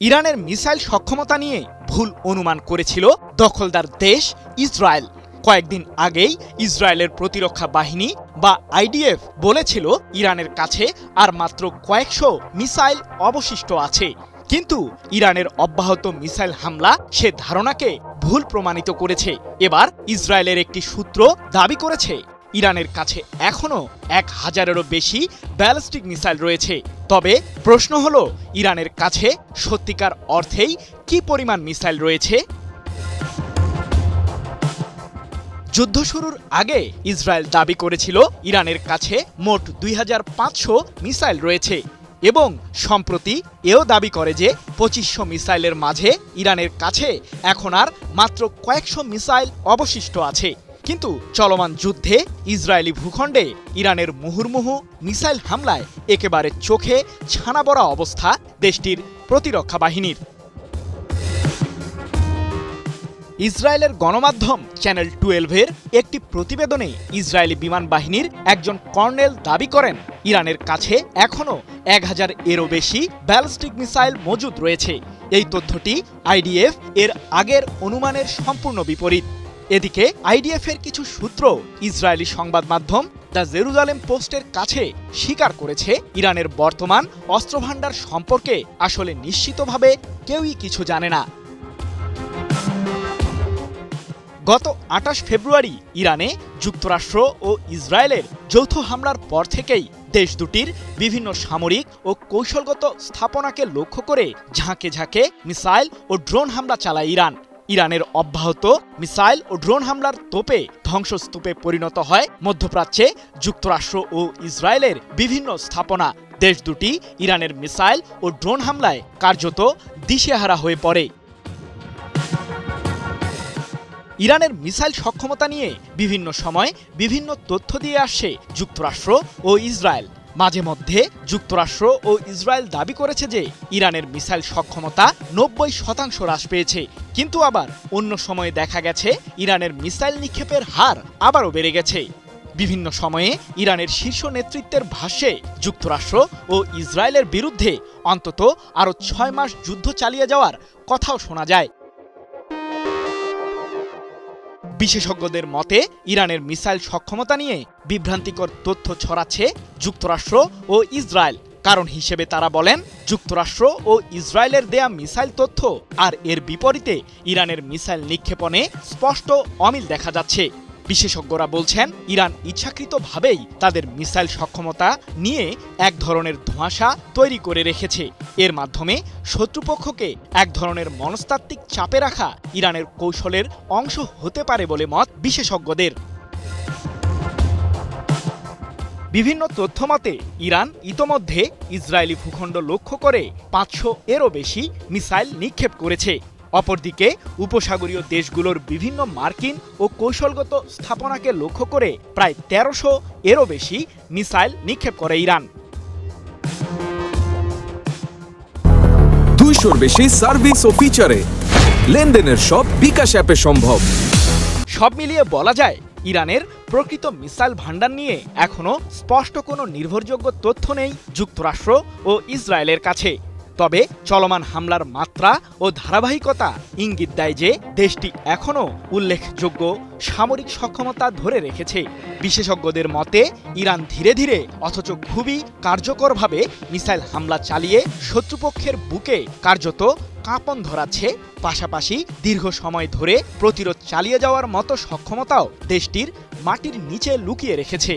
ইরানের মিসাইল সক্ষমতা নিয়ে ভুল অনুমান করেছিল দখলদার দেশ ইসরায়েল। কয়েকদিন আগেই ইসরায়েলের প্রতিরক্ষা বাহিনী বা আইডিএফ বলেছিল ইরানের কাছে আর মাত্র কয়েকশো মিসাইল অবশিষ্ট আছে। কিন্তু ইরানের অব্যাহত মিসাইল হামলা সে ধারণাকে ভুল প্রমাণিত করেছে। এবার ইসরায়েলের একটি সূত্র দাবি করেছে ইরানের কাছে এখনও 1000-এরও বেশি ব্যালিস্টিক মিসাইল রয়েছে। তবে প্রশ্ন হলো, ইরানের কাছে সত্যিকার অর্থেই কি পরিমাণ মিসাইল রয়েছে? যুদ্ধ শুরুর আগে ইসরায়েল দাবি করেছিল ইরানের কাছে মোট 2500 মিসাইল রয়েছে এবং সম্প্রতি এও দাবি করে যে 2500 মিসাইলের মাঝে ইরানের কাছে এখন আর মাত্র কয়েকশো মিসাইল অবশিষ্ট আছে। কিন্তু চলমান যুদ্ধে ইসরায়েলি ভূখণ্ডে ইরানের মুহুর্মুহু মিসাইল হামলায় একেবারে চোখে ছানা বড়া অবস্থা দেশটির প্রতিরক্ষা বাহিনীর। ইসরায়েলের গণমাধ্যম চ্যানেল 12-এর একটি প্রতিবেদনে ইসরায়েলি বিমান বাহিনীর একজন কর্নেল দাবি করেন ইরানের কাছে এখনও 1000-এরও বেশি ব্যালিস্টিক মিসাইল মজুদ রয়েছে। এই তথ্যটি আইডিএফ এর আগের অনুমানের সম্পূর্ণ বিপরীত। এদিকে আইডিএফের কিছু সূত্র ইসরায়েলি সংবাদ মাধ্যম দ্য জেরুজালেম পোস্টের কাছে স্বীকার করেছে ইরানের বর্তমান অস্ত্রভাণ্ডার সম্পর্কে আসলে নিশ্চিতভাবে কেউই কিছু জানে না। গত 28 ফেব্রুয়ারি ইরানে যুক্তরাষ্ট্র ও ইসরায়েলের যৌথ হামলার পর থেকেই দেশ দুটির বিভিন্ন সামরিক ও কৌশলগত স্থাপনাকে লক্ষ্য করে ঝাঁকে ঝাঁকে মিসাইল ও ড্রোন হামলা চালায় ইরান। ইরানের অব্যাহত মিসাইল ও ড্রোন হামলার তোপে ধ্বংসস্তূপে পরিণত হয় মধ্যপ্রাচ্যে যুক্তরাষ্ট্র ও ইসরায়েলের বিভিন্ন স্থাপনা। দেশ দুটি ইরানের মিসাইল ও ড্রোন হামলায় কার্যত দিশেহারা হয়ে পড়ে। ইরানের মিসাইল সক্ষমতা নিয়ে বিভিন্ন সময় বিভিন্ন তথ্য দিয়ে আসছে যুক্তরাষ্ট্র ও ইসরায়েল। মাঝে মধ্যে যুক্তরাষ্ট্র ও ইসরায়েল দাবি করেছে যে ইরানের মিসাইল সক্ষমতা 90% হ্রাস পেয়েছে, কিন্তু আবার অন্য সময়ে দেখা গেছে ইরানের মিসাইল নিক্ষেপের হার আবারও বেড়ে গেছে। বিভিন্ন সময়ে ইরানের শীর্ষ নেতৃত্বের ভাষ্যে যুক্তরাষ্ট্র ও ইসরায়েলের বিরুদ্ধে অন্তত আরও 6 মাস যুদ্ধ চালিয়ে যাওয়ার কথাও শোনা যায়। বিশেষজ্ঞদের মতে ইরানের মিসাইল সক্ষমতা নিয়ে বিভ্রান্তিকর তথ্য ছড়াচ্ছে যুক্তরাষ্ট্র ও ইসরায়েল। কারণ হিসেবে তারা বলেন, যুক্তরাষ্ট্র ও ইসরায়েলের দেয়া মিসাইল তথ্য আর এর বিপরীতে ইরানের মিসাইল নিক্ষেপণে স্পষ্ট অমিল দেখা যাচ্ছে। বিশেষজ্ঞরা বলছেন ইরান ইচ্ছাকৃতভাবেই তাদের মিসাইল সক্ষমতা নিয়ে এক ধরনের ধোঁয়াশা তৈরি করে রেখেছে। এর মাধ্যমে শত্রুপক্ষকে এক ধরনের মনস্তাত্ত্বিক চাপে রাখা ইরানের কৌশলের অংশ হতে পারে বলে মত বিশেষজ্ঞদের। বিভিন্ন তথ্যমতে ইরান ইতোমধ্যে ইসরায়েলি ভূখণ্ড লক্ষ্য করে 500-এরও বেশি মিসাইল নিক্ষেপ করেছে। অপরদিকে উপসাগরীয় দেশগুলোর বিভিন্ন মার্কিন ও কৌশলগত স্থাপনাকে লক্ষ্য করে প্রায় 1300-এরও বেশি মিসাইল নিক্ষেপ করে ইরান। 200-র বেশি সার্ভিস ও ফিচারে লেনদেনের সব বিকাশ অ্যাপে সম্ভব। সব মিলিয়ে বলা যায় ইরানের প্রকৃত মিসাইল ভান্ডার নিয়ে এখনও স্পষ্ট কোনো নির্ভরযোগ্য তথ্য নেই যুক্তরাষ্ট্র ও ইসরায়েলের কাছে। তবে চলমান হামলার মাত্রা ও ধারাবাহিকতা ইঙ্গিত দেয় যে দেশটি এখনও উল্লেখযোগ্য সামরিক সক্ষমতা ধরে রেখেছে। বিশেষজ্ঞদের মতে ইরান ধীরে ধীরে অথচ খুবই কার্যকরভাবে মিসাইল হামলা চালিয়ে শত্রুপক্ষের বুকে কার্যত কাঁপন ধরাচ্ছে। পাশাপাশি দীর্ঘ সময় ধরে প্রতিরোধ চালিয়ে যাওয়ার মতো সক্ষমতাও দেশটির মাটির নিচে লুকিয়ে রেখেছে।